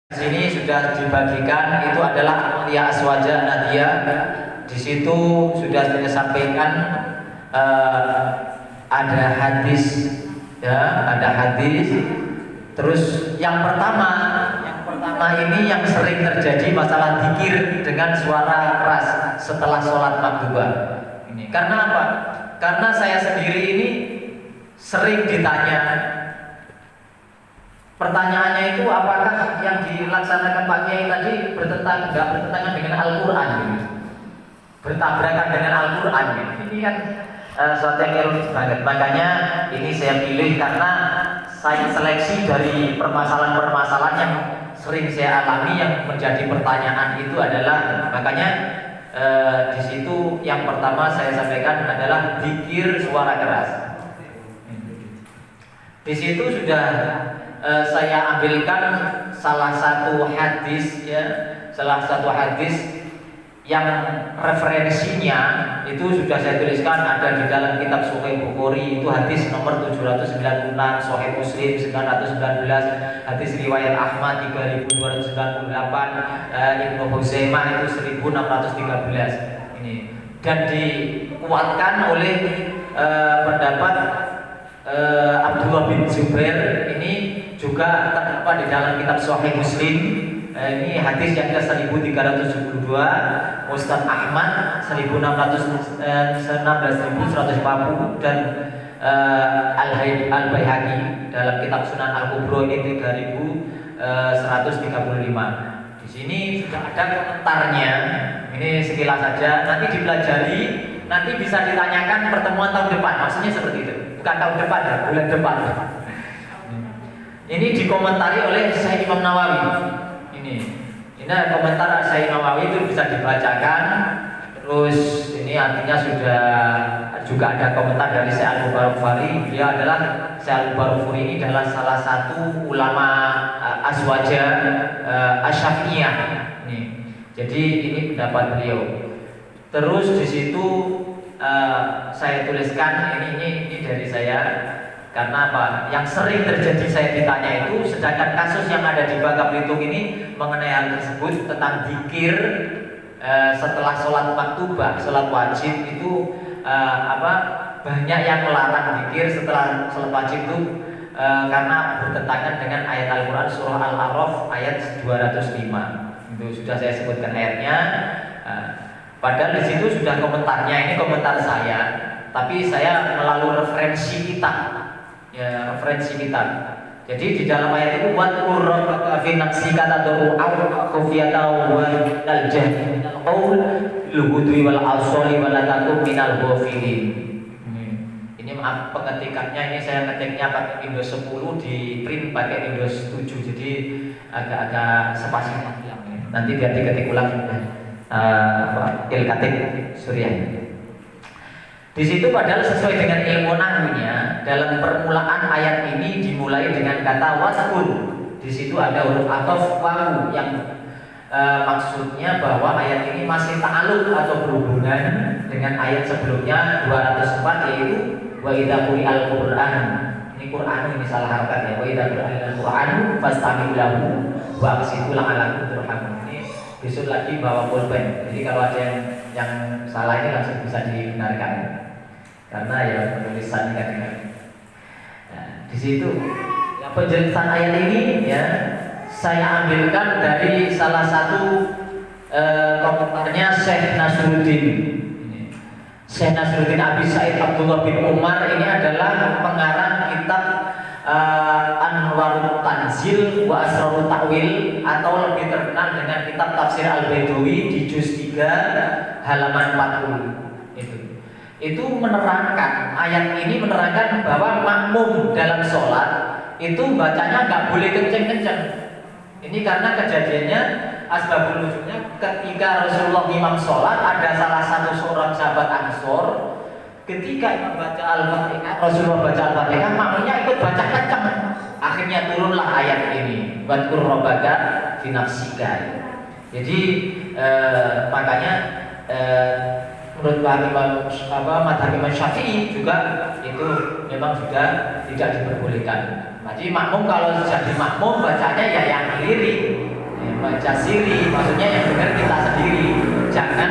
Sini sudah dibagikan, itu adalah ya aswaja nadia. Di situ sudah saya sampaikan ada hadis, ya, ada hadis. Terus yang pertama ini yang sering terjadi masalah zikir dengan suara keras setelah sholat maghribah. Ini karena apa? Karena saya sendiri ini sering ditanya. Pertanyaannya itu apakah yang dilaksanakan Pak Kiai tadi bertentangan dengan Al-Quran, gitu? Bertabrakan dengan Al-Quran, gitu. Ini kan suatu yang ironis banget. Makanya ini saya pilih karena saya seleksi dari permasalahan-permasalahan yang sering saya alami yang menjadi pertanyaan itu adalah, makanya di situ yang pertama saya sampaikan adalah zikir suara keras. Di situ sudah saya ambilkan salah satu hadis, ya, salah satu hadis yang referensinya itu sudah saya tuliskan ada di dalam kitab Sahih Bukhari, itu hadis nomor 796, Sahih Muslim 919, hadis riwayat Ahmad 3298, Ibnu Huzaimah itu 1613 ini, dan dikuatkan oleh pendapat Abdullah bin Zubair ini juga terdapat di dalam kitab Sahih Muslim. Ini hadis yang ke 1372, Ustaz Ahmad 1640 dan Al-Baihaqi dalam kitab Sunan Al-Kubra ini 3135. Di sini sudah ada komentarnya. Ini sekilas saja, nanti dipelajari, nanti bisa ditanyakan pertemuan tahun depan. Maksudnya seperti itu. Bukan tahun depan ya, bulan depan. Ini dikomentari oleh Syekh Imam Nawawi. Ini komentar Syekh Imam Nawawi itu bisa dibacakan. Terus ini artinya sudah juga ada komentar dari Syekh Al-Barufari. Dia adalah Syekh Al-Barufari ini adalah salah satu ulama Azwaja Asy-Syafi'iyah. Jadi ini pendapat beliau. Terus di situ saya tuliskan ini dari saya. Karena apa? Yang sering terjadi saya ditanya itu, sedangkan kasus yang ada di Bangka Belitung ini mengenai hal tersebut tentang zikir setelah sholat maktubah, sholat wajib itu banyak yang melarang zikir setelah sholat wajib itu karena bertentangan dengan ayat Al-Quran surah Al-A'raf ayat 205. Itu sudah saya sebutkan ayatnya. Padahal di situ sudah komentarnya, ini komentar saya, tapi saya melalui referensi kitab. Ya, referensi kitab. Jadi di dalam ayat itu wadkur rabbaka fi nafsika tadarru'an khufyatan wa al-jahri minal qaul lughudwi wal asali wa la takun minal ghafilin. Ini maaf pengetikannya, ini saya ngetiknya pakai Windows 10, di print pakai Windows 7, jadi agak-agak spasi. Nanti biar diketik ulang ilkatik Suriah. Di situ padahal sesuai dengan ilmu nahwunya, dalam permulaan ayat ini dimulai dengan kata waskur. Di situ ada huruf athof wawu yang maksudnya bahwa ayat ini masih ta'alluq atau berhubungan dengan ayat sebelumnya 204, yaitu wa idza quri'al Qur'an. Ini Qur'an, ini salah harakat ya. Wa idza quri'al Qur'an fastami'u lahu wa ansitu la'allakum turhamun. Ini besok lagi bawa pulpen. Jadi kalau ada yang salah ini langsung bisa dibenarkan. Karena ya penulisan kan. Nah, di situ ya, penjelasan ayat ini ya saya ambilkan dari salah satu komentarnya Syekh Nasruddin. Syekh Nasruddin Abi Said Abdullah bin Umar ini adalah pengarang kitab Anwarul Tanzil wa Asrarut Ta'wil, atau lebih terkenal dengan kitab Tafsir Al-Baidawi di juz 3 halaman 40. Itu menerangkan, ayat ini menerangkan bahwa makmum dalam sholat itu bacanya nggak boleh kenceng-kenceng. Ini karena kejadiannya asbabun nuzulnya ketika Rasulullah imam sholat, ada salah satu seorang sahabat Ansor, ketika imam baca Al-Fatihah, Rasulullah baca Al-Fatihah, makmumnya ikut baca kenceng. Akhirnya turunlah ayat ini, wadkur rabbaka fi nafsika. Jadi makanya menurut madhab Imam Syafi'i juga itu memang sudah tidak diperbolehkan. Jadi makmum kalau jadi makmum bacanya ya yang lirik, membaca siri, maksudnya yang dengar kita sendiri, jangan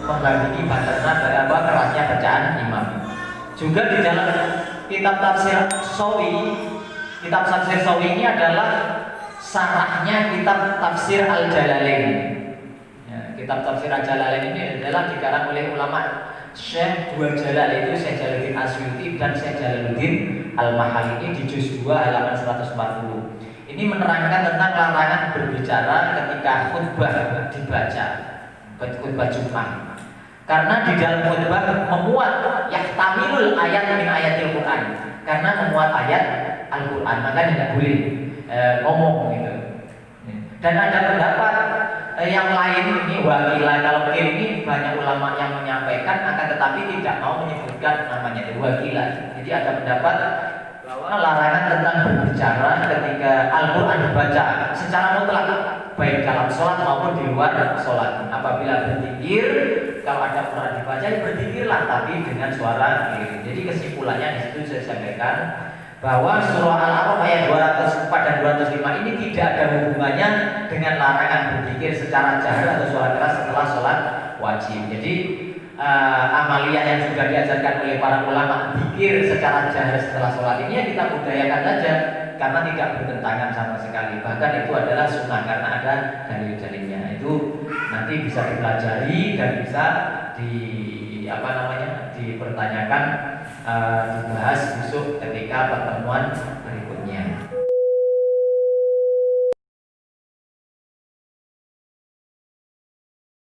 membandingi bacaan kerasnya bacaan imam. Juga di dalam kitab tafsir Sawi ini adalah sarahnya kitab tafsir Al-Jalalain. Ya, kitab tafsir Al-Jalalain ini adalah dikarang oleh ulama Syekh dua Jalal, itu Syekh Jalaluddin Asyuti dan Syekh Jalaluddin Al-Mahali, ini di juz 2 halaman 140. Ini menerangkan tentang larangan berbicara ketika khutbah dibaca, khutbah Jumat. Karena di dalam khutbah memuat yahtamilul ayat min ayatil Quran. Karena memuat ayat Al-Quran, maka tidak boleh ngomong gitu. Dan ada pendapat yang lain, ini wakilah, kalau ini banyak ulama yang menyampaikan, akan tetapi tidak mau menyebutkan namanya, wakilah. Jadi ada pendapat bahwa larangan tentang berbicara ketika Al-Quran dibaca secara mutlak, baik dalam sholat maupun di luar sholat. Apabila berzikir, kalau ada Quran dibaca, ya berzikirlah, tapi dengan suara diri. Jadi kesimpulannya di situ saya sampaikan bahwa surah Al-A'raf ayat 204 dan 205 ini tidak ada hubungannya dengan larangan berzikir secara jahar atau suara keras setelah sholat wajib. Jadi amaliyah yang sudah diajarkan oleh para ulama, zikir secara jahar setelah sholat ini ya kita budayakan saja, karena tidak bertentangan sama sekali. Bahkan itu adalah sunnah karena ada dalil-dalilnya. Itu nanti bisa dipelajari dan bisa dipertanyakan, dibahas besok ketika pertemuan berikutnya.